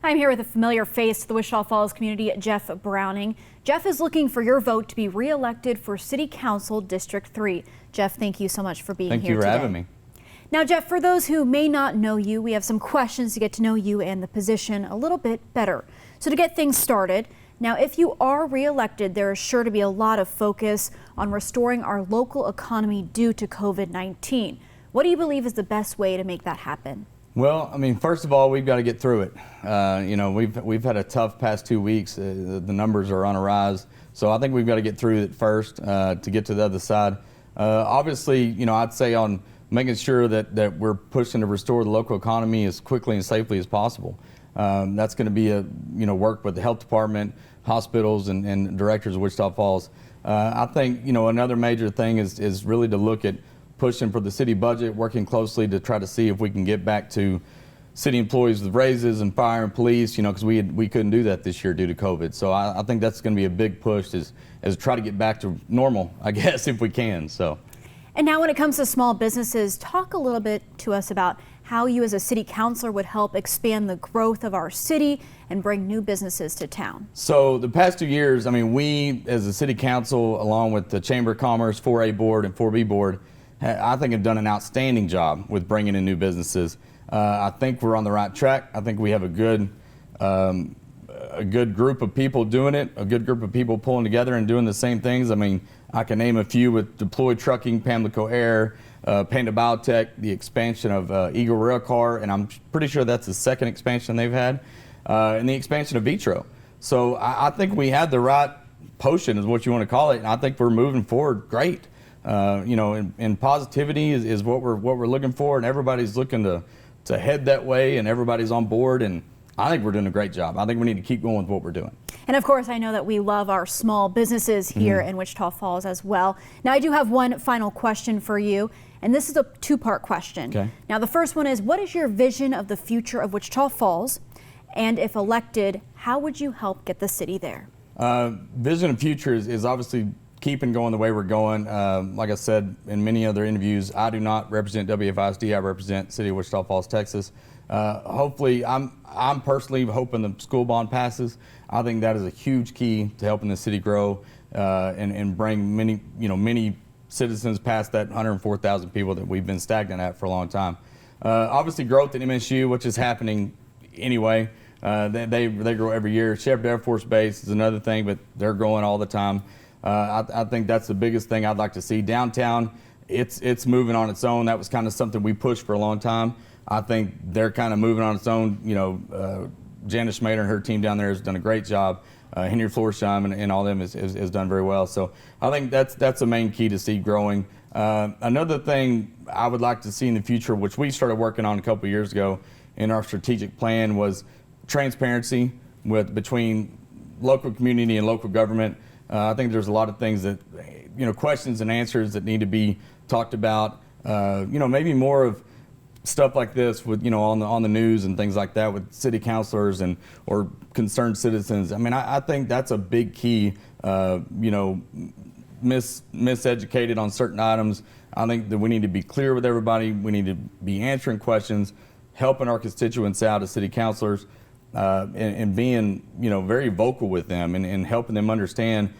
I'm here with a familiar face to the Wichita Falls community, Jeff Browning. Jeff is looking for your vote to be re-elected for City Council District 3. Jeff, thank you so much for being here today. Thank you for having me. Now, Jeff, for those who may not know you, we have some questions to get to know you and the position a little bit better. So to get things started, now if you are re-elected, there is sure to be a lot of focus on restoring our local economy due to COVID-19. What do you believe is the best way to make that happen? Well, I mean, first of all, we've got to get through it. We've had a tough past 2 weeks. The numbers are on a rise. So I think we've got to get through it first to get to the other side. Obviously, I'd say on making sure that we're pushing to restore the local economy as quickly and safely as possible. That's going to be work with the health department, hospitals, and directors of Wichita Falls. I think, another major thing is really to look at pushing for the city budget, working closely to try to see if we can get back to city employees with raises and fire and police, because we couldn't do that this year due to COVID. So I think that's going to be a big push is try to get back to normal, I guess, if we can. So. And now when it comes to small businesses, talk a little bit to us about how you as a city councilor would help expand the growth of our city and bring new businesses to town. So the past 2 years, we as a city council, along with the Chamber of Commerce, 4A board and 4B board, I think have done an outstanding job with bringing in new businesses. I think we're on the right track. I think we have a good group of people doing it, a good group of people pulling together and doing the same things. I can name a few with Deployed Trucking, Pamlico Air, Panda Biotech, the expansion of Eagle Railcar, and I'm pretty sure that's the second expansion they've had, and the expansion of Vitro. So I think we had the right potion, is what you want to call it, and I think we're moving forward great. And positivity is what we're looking for, and everybody's looking to head that way, and everybody's on board, and I think we're doing a great job. I think we need to keep going with what we're doing. And of course, I know that we love our small businesses here in Wichita Falls as well. Now, I do have one final question for you, and this is a two-part question. Okay. Now, the first one is, what is your vision of the future of Wichita Falls? And if elected, how would you help get the city there? Vision of future is obviously keeping going the way we're going. Like I said in many other interviews, I do not represent WFISD. I represent City of Wichita Falls, Texas. Hopefully, I'm personally hoping the school bond passes. I think that is a huge key to helping the city grow and bring many citizens past that 104,000 people that we've been stagnant at for a long time. Obviously, growth at MSU, which is happening anyway. They grow every year. Shepherd Air Force Base is another thing, but they're growing all the time. I think that's the biggest thing I'd like to see. Downtown, it's moving on its own. That was kind of something we pushed for a long time. I think they're kind of moving on its own. Janice Schmader and her team down there has done a great job. Henry Florsheim and all them has done very well. So I think that's the main key to see growing. Another thing I would like to see in the future, which we started working on a couple of years ago in our strategic plan, was transparency between local community and local government. I think there's a lot of things that, questions and answers that need to be talked about. Maybe more of stuff like this with, on the news and things like that with city councilors or concerned citizens. I think that's a big key. Miseducated on certain items. I think that we need to be clear with everybody. We need to be answering questions, helping our constituents out as city councilors. And being, very vocal with them and helping them understand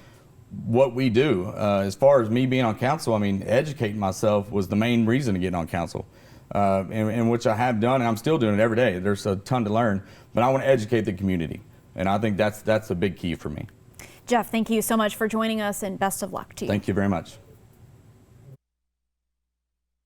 what we do. As far as me being on council, educating myself was the main reason to get on council, and which I have done, and I'm still doing it every day. There's a ton to learn, but I want to educate the community, and I think that's a big key for me. Jeff, thank you so much for joining us, and best of luck to you. Thank you very much.